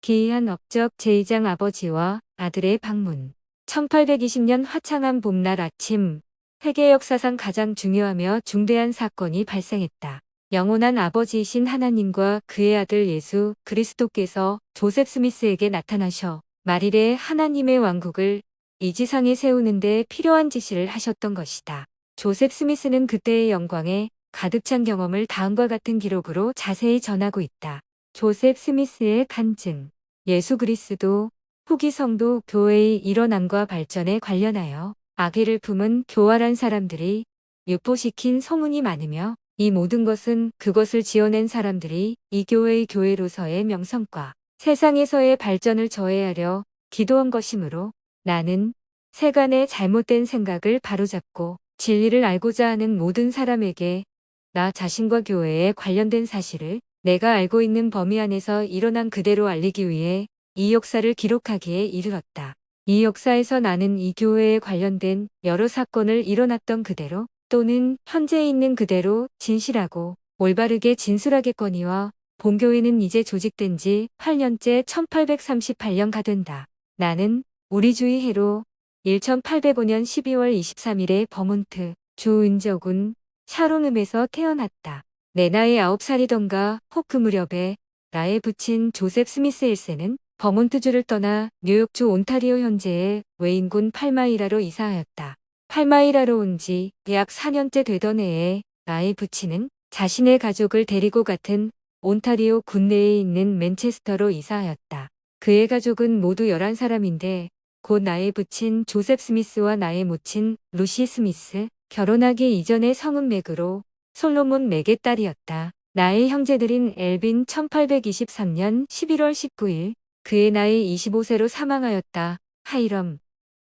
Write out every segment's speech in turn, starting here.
기이한 업적 제2장 아버지와 아들의 방문. 1820년 화창한 봄날 아침, 세계 역사상 가장 중요하며 중대한 사건이 발생했다. 영원한 아버지이신 하나님과 그의 아들 예수 그리스도께서 조셉 스미스에게 나타나셔 말일에 하나님의 왕국을 이 지상에 세우는 데 필요한 지시를 하셨던 것이다. 조셉 스미스는 그때의 영광에 가득 찬 경험을 다음과 같은 기록으로 자세히 전하고 있다. 조셉 스미스의 간증. 예수 그리스도 후기 성도 교회의 일어남과 발전에 관련하여 아기를 품은 교활한 사람들이 유포시킨 소문이 많으며 이 모든 것은 그것을 지어낸 사람들이 이 교회의 교회로서의 명성과 세상에서의 발전을 저해하려 기도한 것이므로 나는 세간의 잘못된 생각을 바로잡고 진리를 알고자 하는 모든 사람에게 나 자신과 교회에 관련된 사실을 내가 알고 있는 범위 안에서 일어난 그대로 알리기 위해 이 역사를 기록하기에 이르렀다. 이 역사에서 나는 이 교회에 관련된 여러 사건을 일어났던 그대로 또는 현재 있는 그대로 진실하고 올바르게 진술하겠거니와 본교회는 이제 조직된 지 8년째 1838년가 된다. 나는 우리 주의 해로 1805년 12월 23일에 버몬트 주 은저군 샤론음에서 태어났다. 내 나이 9살이던가 혹 그 무렵에 나의 부친 조셉 스미스 1세는 버몬트주를 떠나 뉴욕주 온타리오 현재의 웨인군 팔마이라로 이사하였다. 팔마이라로 온 지 약 4년째 되던 해에 나의 부친은 자신의 가족을 데리고 같은 온타리오 군내에 있는 맨체스터로 이사하였다. 그의 가족은 모두 11사람인데 곧 나의 부친 조셉 스미스와 나의 모친 루시 스미스, 결혼하기 이전의 성은 맥으로 솔로몬 맥의 딸이었다. 나의 형제들인 엘빈 1823년 11월 19일 그의 나이 25세로 사망하였다. 하이럼,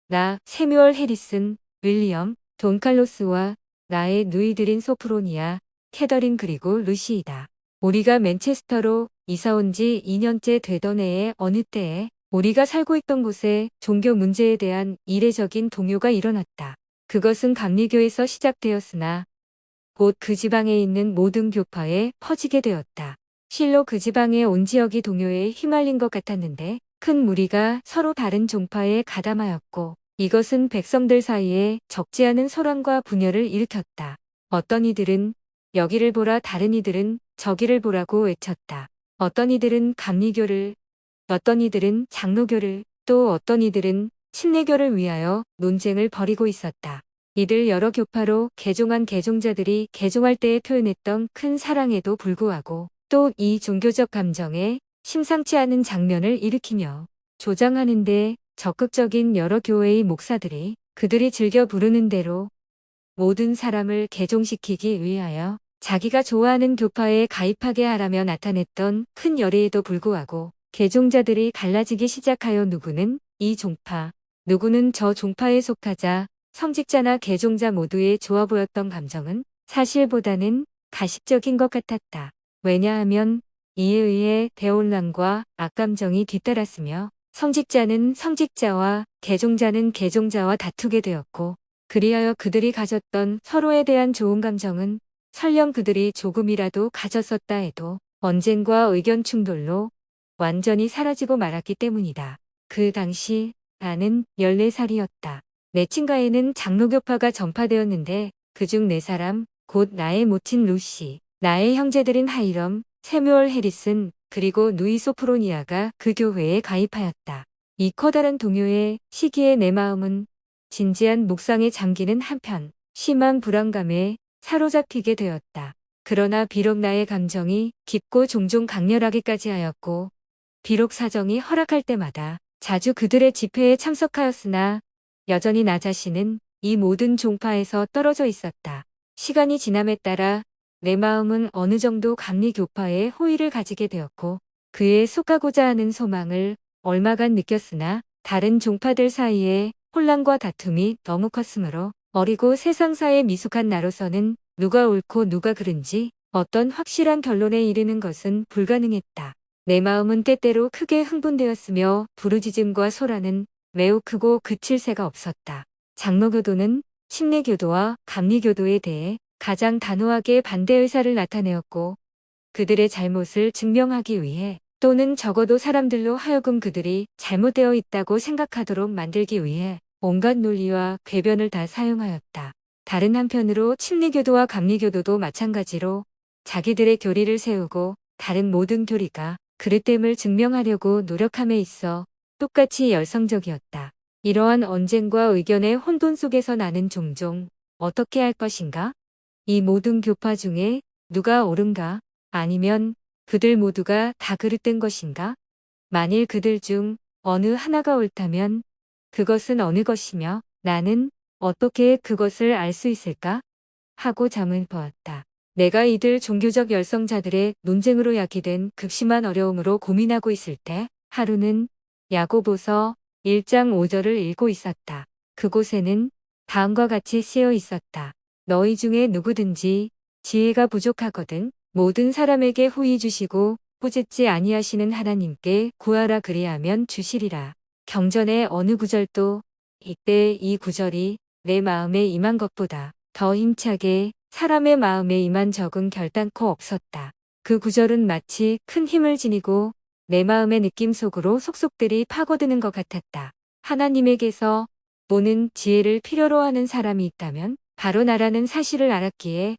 나 세뮤얼 해리슨, 윌리엄, 돈 칼로스와 나의 누이들인 소프로니아, 캐더린 그리고 루시이다. 우리가 맨체스터로 이사 온 지 2년째 되던 해에 어느 때에 우리가 살고 있던 곳에 종교 문제에 대한 이례적인 동요가 일어났다. 그것은 감리교에서 시작되었으나 곧 그 지방에 있는 모든 교파에 퍼지게 되었다. 실로 그 지방에 온 지역이 동요에 휘말린 것 같았는데 큰 무리가 서로 다른 종파에 가담하였고 이것은 백성들 사이에 적지 않은 소란과 분열을 일으켰다. 어떤 이들은 여기를 보라 다른 이들은 저기를 보라고 외쳤다. 어떤 이들은 감리교를, 어떤 이들은 장로교를, 또 어떤 이들은 침례교를 위하여 논쟁을 벌이고 있었다. 이들 여러 교파로 개종한 개종자들이 개종할 때에 표현했던 큰 사랑에도 불구하고 또 이 종교적 감정에 심상치 않은 장면을 일으키며 조장하는데 적극적인 여러 교회의 목사들이 그들이 즐겨 부르는 대로 모든 사람을 개종시키기 위하여 자기가 좋아하는 교파에 가입하게 하라며 나타냈던 큰 열의에도 불구하고 개종자들이 갈라지기 시작하여 누구는 이 종파, 누구는 저 종파에 속하자 성직자나 개종자 모두의 좋아 보였던 감정은 사실보다는 가식적인 것 같았다. 왜냐하면 이에 의해 대혼란과 악감정이 뒤따랐으며 성직자는 성직자와 개종자는 개종자와 다투게 되었고 그리하여 그들이 가졌던 서로에 대한 좋은 감정은 설령 그들이 조금이라도 가졌었다 해도 언쟁과 의견 충돌로 완전히 사라지고 말았기 때문이다. 그 당시 나는 14살이었다. 내 친가에는 장로교파가 전파되었는데 그중 4사람, 곧 나의 모친 루시, 나의 형제들인 하이럼, 세뮤얼 해리슨, 그리고 누이 소프로니아가 그 교회에 가입하였다. 이 커다란 동요의 시기에 내 마음은 진지한 묵상에 잠기는 한편 심한 불안감에 사로잡히게 되었다. 그러나 비록 나의 감정이 깊고 종종 강렬하기까지 하였고 비록 사정이 허락할 때마다 자주 그들의 집회에 참석하였으나 여전히 나 자신은 이 모든 종파에서 떨어져 있었다. 시간이 지남에 따라 내 마음은 어느 정도 감리교파에 호의를 가지게 되었고 그에 속하고자 하는 소망을 얼마간 느꼈으나 다른 종파들 사이에 혼란과 다툼이 너무 컸으므로 어리고 세상사에 미숙한 나로서는 누가 옳고 누가 그른지 어떤 확실한 결론에 이르는 것은 불가능했다. 내 마음은 때때로 크게 흥분되었으며 부르짖음과 소란은 매우 크고 그칠 새가 없었다. 장로교도는 침례교도와 감리교도에 대해 가장 단호하게 반대 의사를 나타내었고 그들의 잘못을 증명하기 위해 또는 적어도 사람들로 하여금 그들이 잘못되어 있다고 생각하도록 만들기 위해 온갖 논리와 궤변을 다 사용하였다. 다른 한편으로 침리교도와 감리교도도 마찬가지로 자기들의 교리를 세우고 다른 모든 교리가 그릇됨을 증명하려고 노력함에 있어 똑같이 열성적이었다. 이러한 언쟁과 의견의 혼돈 속에서 나는 종종 어떻게 할 것인가? 이 모든 교파 중에 누가 옳은가? 아니면 그들 모두가 다 그릇된 것인가? 만일 그들 중 어느 하나가 옳다면 그것은 어느 것이며 나는 어떻게 그것을 알 수 있을까? 하고 잠을 보았다. 내가 이들 종교적 열성자들의 논쟁으로 야기된 극심한 어려움으로 고민하고 있을 때 하루는 야고보서 1장 5절을 읽고 있었다. 그곳에는 다음과 같이 쓰여 있었다. 너희 중에 누구든지 지혜가 부족하거든 모든 사람에게 후히 주시고 꾸짖지 아니하시는 하나님께 구하라 그리하면 주시리라. 경전의 어느 구절도 이때 이 구절이 내 마음에 임한 것보다 더 힘차게 사람의 마음에 임한 적은 결단코 없었다. 그 구절은 마치 큰 힘을 지니고 내 마음의 느낌 속으로 속속들이 파고드는 것 같았다. 하나님에게서 보는 지혜를 필요로 하는 사람이 있다면 바로 나라는 사실을 알았기에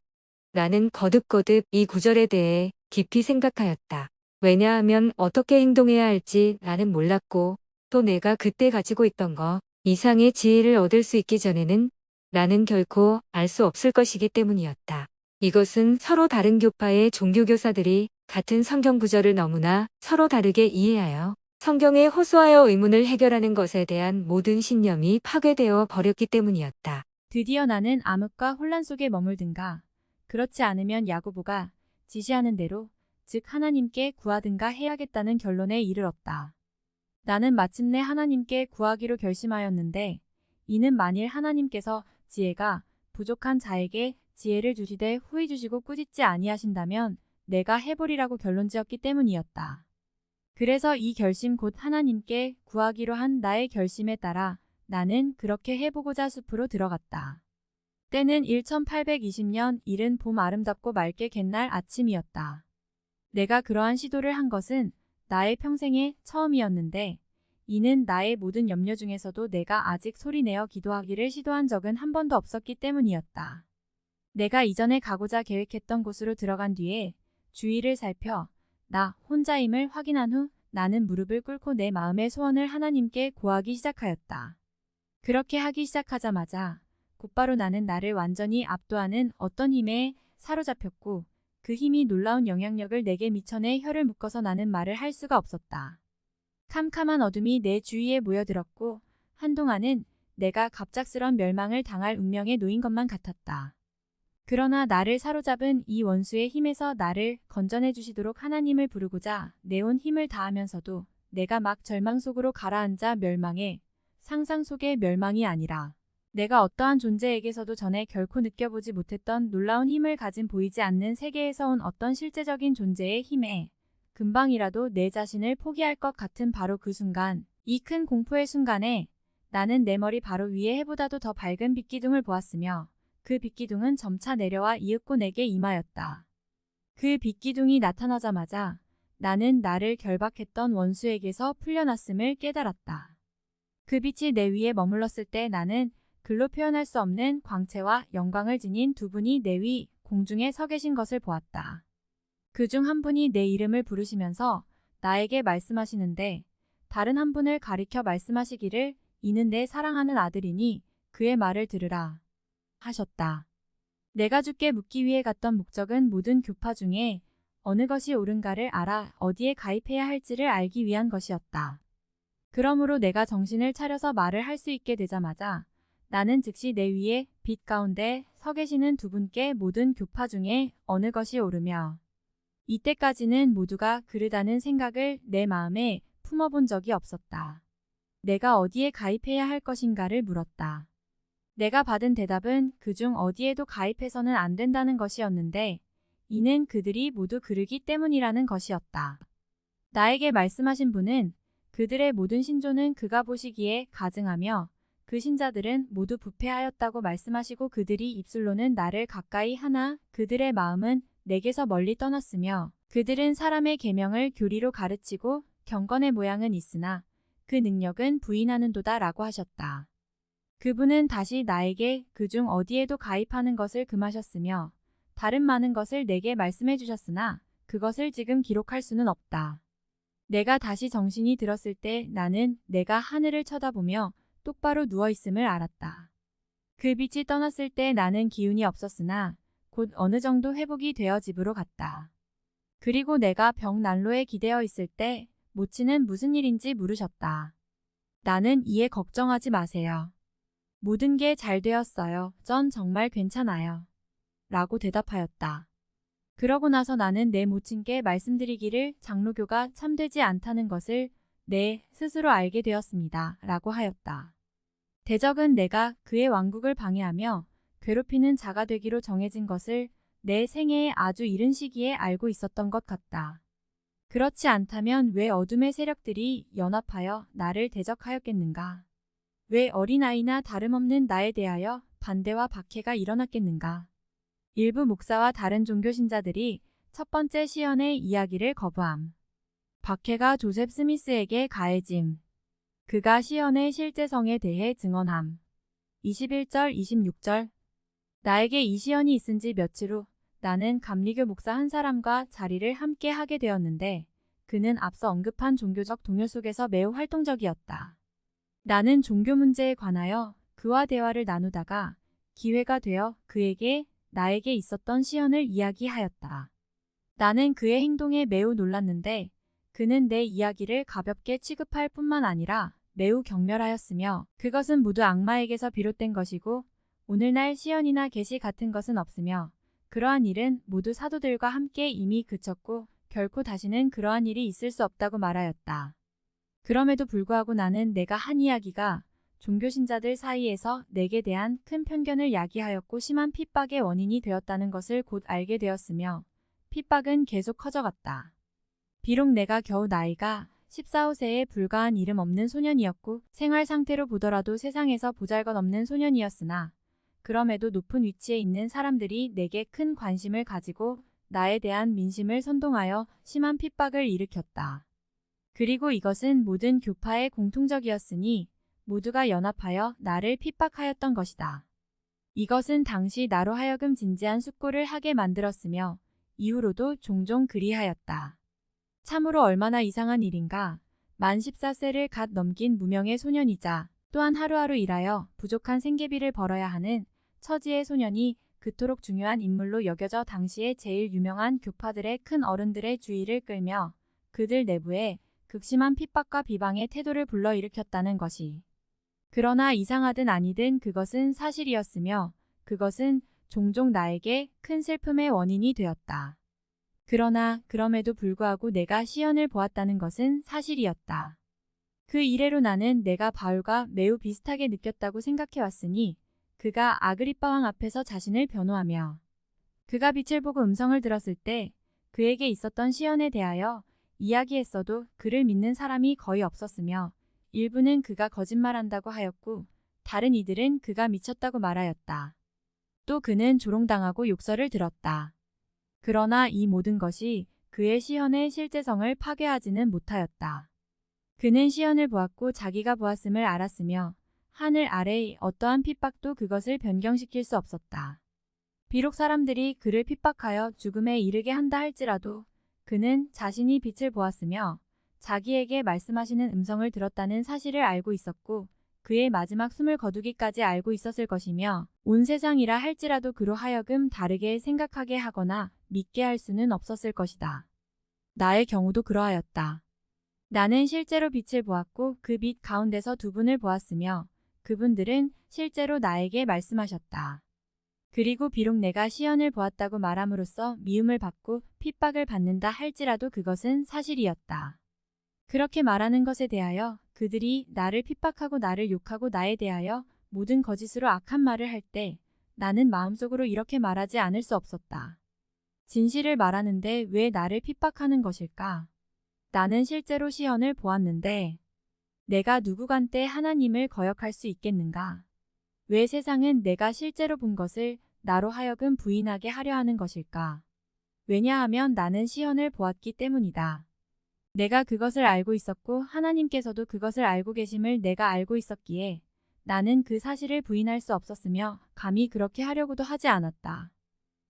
나는 거듭거듭 이 구절에 대해 깊이 생각하였다. 왜냐하면 어떻게 행동해야 할지 나는 몰랐고 또 내가 그때 가지고 있던 것 이상의 지혜를 얻을 수 있기 전에는 나는 결코 알 수 없을 것이기 때문이었다. 이것은 서로 다른 교파의 종교교사들이 같은 성경 구절을 너무나 서로 다르게 이해하여 성경에 호소하여 의문을 해결하는 것에 대한 모든 신념이 파괴되어 버렸기 때문이었다. 드디어 나는 암흑과 혼란 속에 머물든가 그렇지 않으면 야고보가 지시하는 대로 즉 하나님께 구하든가 해야겠다는 결론에 이르렀다. 나는 마침내 하나님께 구하기로 결심하였는데 이는 만일 하나님께서 지혜가 부족한 자에게 지혜를 주시되 후히 주시고 꾸짖지 아니하신다면 내가 해보리라고 결론지었기 때문이었다. 그래서 이 결심 곧 하나님께 구하기로 한 나의 결심에 따라 나는 그렇게 해보고자 숲으로 들어갔다. 때는 1820년 이른 봄 아름답고 맑게 갯날 아침이었다. 내가 그러한 시도를 한 것은 나의 평생에 처음이었는데 이는 나의 모든 염려 중에서도 내가 아직 소리내어 기도하기를 시도한 적은 한 번도 없었기 때문이었다. 내가 이전에 가고자 계획했던 곳으로 들어간 뒤에 주위를 살펴 나 혼자임을 확인한 후 나는 무릎을 꿇고 내 마음의 소원을 하나님께 고하기 시작하였다. 그렇게 하기 시작하자마자 곧바로 나는 나를 완전히 압도하는 어떤 힘에 사로잡혔고 그 힘이 놀라운 영향력을 내게 미쳐내 혀를 묶어서 나는 말을 할 수가 없었다. 캄캄한 어둠이 내 주위에 모여들었고 한동안은 내가 갑작스런 멸망을 당할 운명에 놓인 것만 같았다. 그러나 나를 사로잡은 이 원수의 힘에서 나를 건져내 주시도록 하나님을 부르고자 내 온 힘을 다하면서도 내가 막 절망 속으로 가라앉아 멸망해 상상 속의 멸망이 아니라 내가 어떠한 존재에게서도 전에 결코 느껴보지 못했던 놀라운 힘을 가진 보이지 않는 세계에서 온 어떤 실제적인 존재의 힘에 금방이라도 내 자신을 포기할 것 같은 바로 그 순간, 이 큰 공포의 순간에 나는 내 머리 바로 위에 해보다도 더 밝은 빛기둥을 보았으며 그 빛기둥은 점차 내려와 이윽고 내게 임하였다. 그 빛기둥이 나타나자마자 나는 나를 결박했던 원수에게서 풀려났음을 깨달았다. 그 빛이 내 위에 머물렀을 때 나는 글로 표현할 수 없는 광채와 영광을 지닌 두 분이 내 위 공중에 서 계신 것을 보았다. 그중 한 분이 내 이름을 부르시면서 나에게 말씀하시는데 다른 한 분을 가리켜 말씀하시기를 이는 내 사랑하는 아들이니 그의 말을 들으라 하셨다. 내가 주께 묻기 위해 갔던 목적은 모든 교파 중에 어느 것이 옳은가를 알아 어디에 가입해야 할지를 알기 위한 것이었다. 그러므로 내가 정신을 차려서 말을 할 수 있게 되자마자 나는 즉시 내 위에 빛 가운데 서 계시는 두 분께 모든 교파 중에 어느 것이 옳으며 이때까지는 모두가 그르다는 생각을 내 마음에 품어본 적이 없었다. 내가 어디에 가입해야 할 것인가를 물었다. 내가 받은 대답은 그중 어디에도 가입해서는 안 된다는 것이었는데 이는 그들이 모두 그르기 때문이라는 것이었다. 나에게 말씀하신 분은 그들의 모든 신조는 그가 보시기에 가증하며 그 신자들은 모두 부패하였다고 말씀하시고 그들이 입술로는 나를 가까이 하나 그들의 마음은 내게서 멀리 떠났으며 그들은 사람의 계명을 교리로 가르치고 경건의 모양은 있으나 그 능력은 부인하는도다 라고 하셨다. 그분은 다시 나에게 그중 어디에도 가입하는 것을 금하셨으며 다른 많은 것을 내게 말씀해 주셨으나 그것을 지금 기록할 수는 없다. 내가 다시 정신이 들었을 때 나는 내가 하늘을 쳐다보며 똑바로 누워 있음을 알았다. 그 빛이 떠났을 때 나는 기운이 없었으나 곧 어느 정도 회복이 되어 집으로 갔다. 그리고 내가 벽난로에 기대어 있을 때 모치는 무슨 일인지 물으셨다. 나는 이에 걱정하지 마세요. 모든 게 잘 되었어요. 전 정말 괜찮아요. 라고 대답하였다. 그러고 나서 나는 내 모친께 말씀드리기를 장로교가 참되지 않다는 것을 내 스스로 알게 되었습니다. 라고 하였다. 대적은 내가 그의 왕국을 방해하며 괴롭히는 자가 되기로 정해진 것을 내 생애의 아주 이른 시기에 알고 있었던 것 같다. 그렇지 않다면 왜 어둠의 세력들이 연합하여 나를 대적하였겠는가? 왜 어린아이나 다름없는 나에 대하여 반대와 박해가 일어났겠는가? 일부 목사와 다른 종교 신자들이 첫 번째 시연의 이야기를 거부함. 박해가 조셉 스미스에게 가해짐. 그가 시연의 실제성에 대해 증언함. 21절 26절 나에게 이 시연이 있은 지 며칠 후 나는 감리교 목사 한 사람과 자리를 함께 하게 되었는데 그는 앞서 언급한 종교적 동요 속에서 매우 활동적이었다. 나는 종교 문제에 관하여 그와 대화를 나누다가 기회가 되어 그에게 나에게 있었던 시연을 이야기하였다. 나는 그의 행동에 매우 놀랐는데 그는 내 이야기를 가볍게 취급할 뿐만 아니라 매우 경멸하였으며 그것은 모두 악마에게서 비롯된 것이고 오늘날 시연이나 계시 같은 것은 없으며 그러한 일은 모두 사도들과 함께 이미 그쳤고 결코 다시는 그러한 일이 있을 수 없다고 말하였다. 그럼에도 불구하고 나는 내가 한 이야기가 종교신자들 사이에서 내게 대한 큰 편견을 야기하였고 심한 핍박의 원인이 되었다는 것을 곧 알게 되었으며 핍박은 계속 커져갔다. 비록 내가 겨우 나이가 14, 15세에 불과한 이름 없는 소년이었고 생활 상태로 보더라도 세상에서 보잘것없는 소년이었으나 그럼에도 높은 위치에 있는 사람들이 내게 큰 관심을 가지고 나에 대한 민심을 선동하여 심한 핍박을 일으켰다. 그리고 이것은 모든 교파에 공통적이었으니 모두가 연합하여 나를 핍박하였던 것이다. 이것은 당시 나로 하여금 진지한 숙고를 하게 만들었으며 이후로도 종종 그리하였다. 참으로 얼마나 이상한 일인가. 만 14세를 갓 넘긴 무명의 소년이자 또한 하루하루 일하여 부족한 생계비를 벌어야 하는 처지의 소년이 그토록 중요한 인물로 여겨져 당시에 제일 유명한 교파들의 큰 어른들의 주의를 끌며 그들 내부에 극심한 핍박과 비방의 태도를 불러일으켰다는 것이. 그러나 이상하든 아니든 그것은 사실이었으며 그것은 종종 나에게 큰 슬픔의 원인이 되었다. 그러나 그럼에도 불구하고 내가 시연을 보았다는 것은 사실이었다. 그 이래로 나는 내가 바울과 매우 비슷하게 느꼈다고 생각해왔으니 그가 아그리빠 왕 앞에서 자신을 변호하며 그가 빛을 보고 음성을 들었을 때 그에게 있었던 시연에 대하여 이야기했어도 그를 믿는 사람이 거의 없었으며 일부는 그가 거짓말한다고 하였고 다른 이들은 그가 미쳤다고 말하였다. 또 그는 조롱당하고 욕설을 들었다. 그러나 이 모든 것이 그의 시연의 실제성을 파괴하지는 못하였다. 그는 시연을 보았고 자기가 보았음을 알았으며 하늘 아래의 어떠한 핍박도 그것을 변경시킬 수 없었다. 비록 사람들이 그를 핍박하여 죽음에 이르게 한다 할지라도 그는 자신이 빛을 보았으며 자기에게 말씀하시는 음성을 들었다는 사실을 알고 있었고 그의 마지막 숨을 거두기까지 알고 있었을 것이며 온 세상이라 할지라도 그로 하여금 다르게 생각하게 하거나 믿게 할 수는 없었을 것이다. 나의 경우도 그러하였다. 나는 실제로 빛을 보았고 그 빛 가운데서 두 분을 보았으며 그분들은 실제로 나에게 말씀하셨다. 그리고 비록 내가 시연을 보았다고 말함으로써 미움을 받고 핍박을 받는다 할지라도 그것은 사실이었다. 그렇게 말하는 것에 대하여 그들이 나를 핍박하고 나를 욕하고 나에 대하여 모든 거짓으로 악한 말을 할 때 나는 마음속으로 이렇게 말하지 않을 수 없었다. 진실을 말하는데 왜 나를 핍박하는 것일까? 나는 실제로 시연을 보았는데 내가 누구간테 하나님을 거역할 수 있겠는가? 왜 세상은 내가 실제로 본 것을 나로 하여금 부인하게 하려 하는 것일까? 왜냐하면 나는 시연을 보았기 때문이다. 내가 그것을 알고 있었고 하나님께서도 그것을 알고 계심을 내가 알고 있었기에 나는 그 사실을 부인할 수 없었으며 감히 그렇게 하려고도 하지 않았다.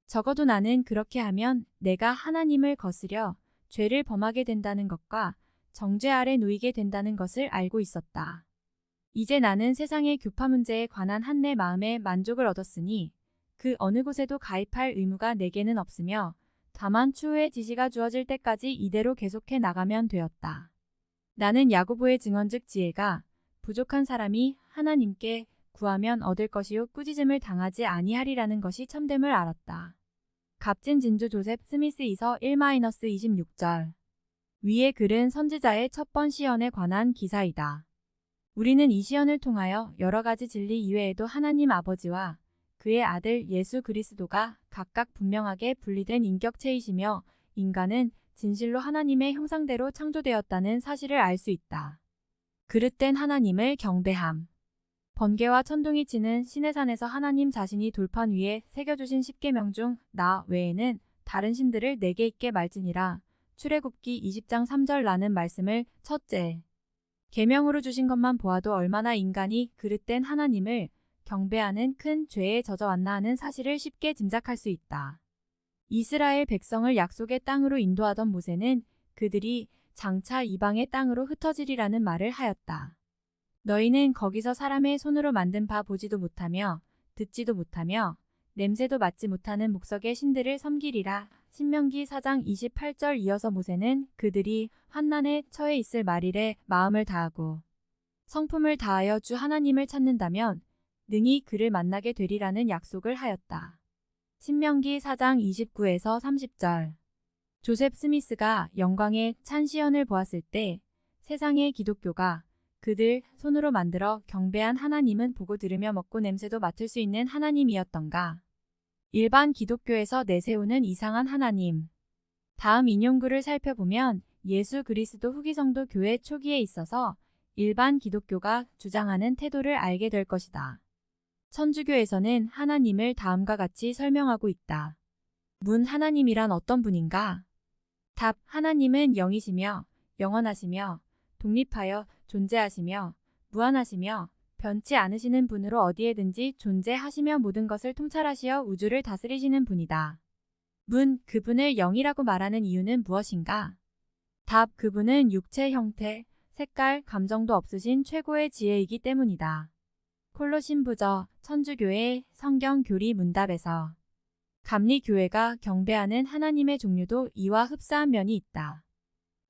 적어도 나는 그렇게 하면 내가 하나님을 거스려 죄를 범하게 된다는 것과 정죄 아래 놓이게 된다는 것을 알고 있었다. 이제 나는 세상의 교파 문제에 관한 한내 마음의 만족을 얻었으니 그 어느 곳에도 가입할 의무가 내게는 없으며 다만 추후에 지시가 주어질 때까지 이대로 계속해 나가면 되었다. 나는 야고보의 증언즉 지혜가 부족한 사람이 하나님께 구하면 얻을 것이요 꾸짖음을 당하지 아니하리라는 것이 참됨을 알았다. 값진 진주 조셉 스미스이서 1-26절. 위의 글은 선지자의 첫 번 시연에 관한 기사이다. 우리는 이 시연을 통하여 여러 가지 진리 이외에도 하나님 아버지와 그의 아들 예수 그리스도가 각각 분명하게 분리된 인격체이시며 인간은 진실로 하나님의 형상대로 창조되었다는 사실을 알 수 있다. 그릇된 하나님을 경배함. 번개와 천둥이 치는 시내산에서 하나님 자신이 돌판 위에 새겨주신 10계명 중 나 외에는 다른 신들을 내게 있게 말지니라. 출애굽기 20장 3절 라는 말씀을 첫째 계명으로 주신 것만 보아도 얼마나 인간이 그릇된 하나님을 경배하는 큰 죄에 젖어왔나 하는 사실을 쉽게 짐작할 수 있다. 이스라엘 백성을 약속의 땅으로 인도하던 모세는 그들이 장차 이방의 땅으로 흩어지리라는 말을 하였다. 너희는 거기서 사람의 손으로 만든 바 보지도 못하며 듣지도 못하며 냄새도 맡지 못하는 목석의 신들을 섬기리라. 신명기 4장 28절. 이어서 모세는 그들이 환난에 처해 있을 말일에 마음을 다하고 성품을 다하여 주 하나님을 찾는다면 능히 그를 만나게 되리라는 약속을 하였다. 신명기 4장 29에서 30절. 조셉 스미스가 영광의 찬 시연을 보았을 때 세상의 기독교가 그들 손으로 만들어 경배한 하나님은 보고 들으며 먹고 냄새도 맡을 수 있는 하나님이었던가? 일반 기독교에서 내세우는 이상한 하나님. 다음 인용글을 살펴보면 예수 그리스도 후기성도 교회 초기에 있어서 일반 기독교가 주장하는 태도를 알게 될 것이다. 천주교에서는 하나님을 다음과 같이 설명하고 있다. 문 하나님이란 어떤 분인가? 답 하나님은 영이시며 영원하시며 독립하여 존재하시며 무한하시며 변치 않으시는 분으로 어디에든지 존재하시며 모든 것을 통찰하시어 우주를 다스리시는 분이다. 문 그분을 영이라고 말하는 이유는 무엇인가? 답 그분은 육체 형태, 색깔, 감정도 없으신 최고의 지혜이기 때문이다. 콜로신부저 천주교의 성경 교리 문답에서 감리교회가 경배하는 하나님의 종류도 이와 흡사한 면이 있다.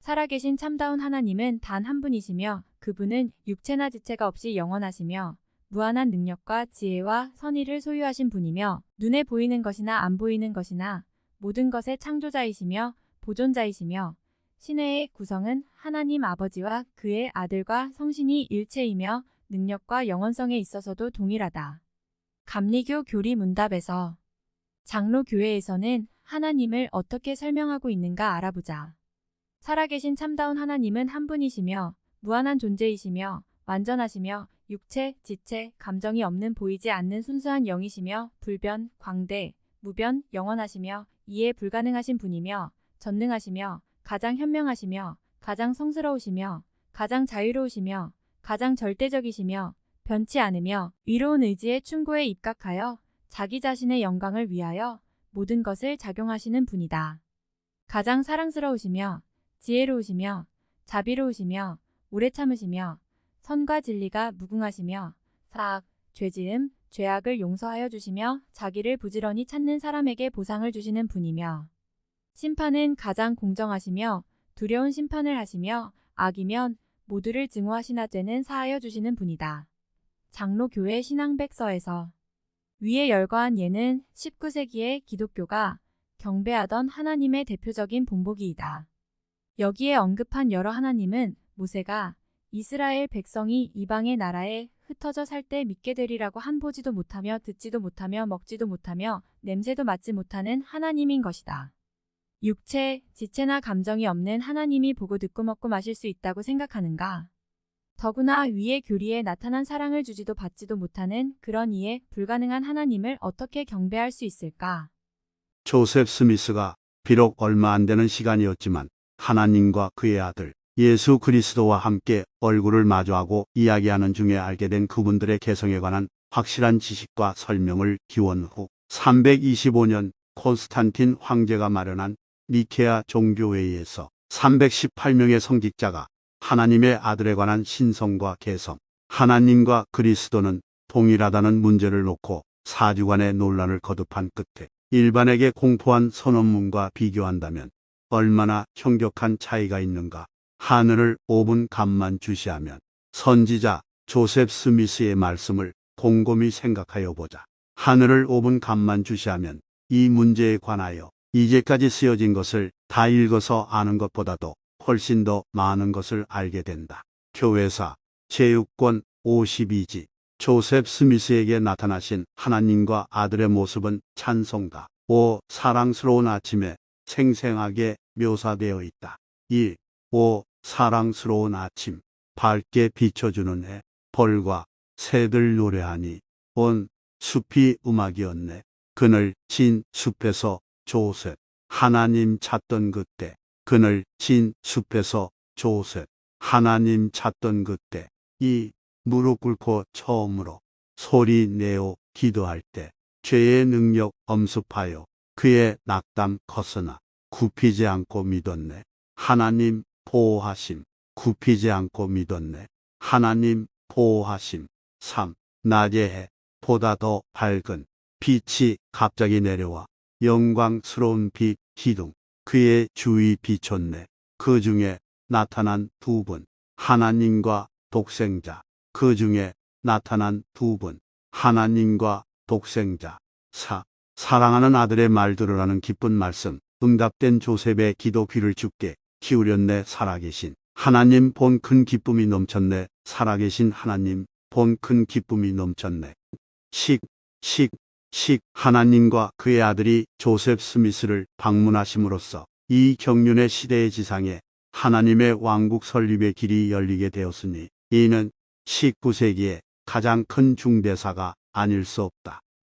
살아계신 참다운 하나님은 단 한 분이시며 그분은 육체나 지체가 없이 영원하시며 무한한 능력과 지혜와 선의를 소유하신 분이며 눈에 보이는 것이나 안 보이는 것이나 모든 것의 창조자이시며 보존자이시며 신의 구성은 하나님 아버지와 그의 아들과 성신이 일체이며 능력과 영원성에 있어서도 동일하다. 감리교 교리 문답에서 장로교회에서는 하나님을 어떻게 설명하고 있는가 알아보자. 살아계신 참다운 하나님은 한 분이시며 무한한 존재이시며 완전하시며 육체, 지체, 감정이 없는 보이지 않는 순수한 영이시며 불변, 광대, 무변, 영원하시며 이해 불가능하신 분이며 전능하시며 가장 현명하시며 가장 성스러우시며 가장 자유로우시며 가장 절대적이시며 변치 않으며 위로운 의지의 충고에 입각하여 자기 자신의 영광을 위하여 모든 것을 작용하시는 분이다. 가장 사랑스러우시며 지혜로우시며 자비로우시며 오래 참으시며 선과 진리가 무궁하시며 사악, 죄지음, 죄악을 용서하여 주시며 자기를 부지런히 찾는 사람에게 보상을 주시는 분이며 심판은 가장 공정하시며 두려운 심판을 하시며 악이면 모두를 증오하시나 되는 사하여 주시는 분이다. 장로교회 신앙백서에서 위에 열거한 예는 19세기의 기독교가 경배하던 하나님의 대표적인 본보기이다. 여기에 언급한 여러 하나님은 모세가 이스라엘 백성이 이방의 나라에 흩어져 살 때 믿게 되리라고 한 보지도 못하며 듣지도 못하며 먹지도 못하며 냄새도 맡지 못하는 하나님인 것이다. 육체, 지체나 감정이 없는 하나님이 보고 듣고 먹고 마실 수 있다고 생각하는가? 더구나 위의 교리에 나타난 사랑을 주지도 받지도 못하는 그런 이해 불가능한 하나님을 어떻게 경배할 수 있을까? 조셉 스미스가 비록 얼마 안 되는 시간이었지만 하나님과 그의 아들 예수 그리스도와 함께 얼굴을 마주하고 이야기하는 중에 알게 된 그분들의 개성에 관한 확실한 지식과 설명을 기원 후 325년 콘스탄틴 황제가 마련한 니케아 종교회의에서 318명의 성직자가 하나님의 아들에 관한 신성과 개성, 하나님과 그리스도는 동일하다는 문제를 놓고 사주간의 논란을 거듭한 끝에 일반에게 공포한 선언문과 비교한다면 얼마나 혁격한 차이가 있는가. 하늘을 5분 감만 주시하면 선지자 조셉 스미스의 말씀을 곰곰이 생각하여 보자. 하늘을 5분 감만 주시하면 이 문제에 관하여 이제까지 쓰여진 것을 다 읽어서 아는 것보다도 훨씬 더 많은 것을 알게 된다. 교회사 제6권 52지 조셉 스미스에게 나타나신 하나님과 아들의 모습은 찬송가 5. 사랑스러운 아침에 생생하게 묘사되어 있다. 1. 5. 사랑스러운 아침 밝게 비춰주는 해 벌과 새들 노래하니 온 숲이 음악이었네. 그늘 진 숲에서 조셉 하나님 찾던 그때 그늘 진 숲에서 조셉 하나님 찾던 그때 이 무릎 꿇고 처음으로 소리 내어 기도할 때 죄의 능력 엄습하여 그의 낙담 컸으나 굽히지 않고 믿었네. 하나님 보호하심 굽히지 않고 믿었네. 하나님 보호하심 3. 낮의 해 보다 더 밝은 빛이 갑자기 내려와 영광스러운 빛 기둥 그의 주위 비췄네. 그 중에 나타난 두 분 하나님과 독생자 그 중에 나타난 두 분 하나님과 독생자 4. 사랑하는 아들의 말 들으라는 기쁜 말씀 응답된 조셉의 기도 귀를 주께 기울였네. 살아계신 하나님 본 큰 기쁨이 넘쳤네. 살아계신 하나님 본 큰 기쁨이 넘쳤네. 하나님과 그의 아들이 조셉 스미스를 방문하심으로써 이 경륜의 시대의 지상에 하나님의 왕국 설립의 길이 열리게 되었으니 이는 19세기의 가장 큰 중대사가 아닐 수 없다.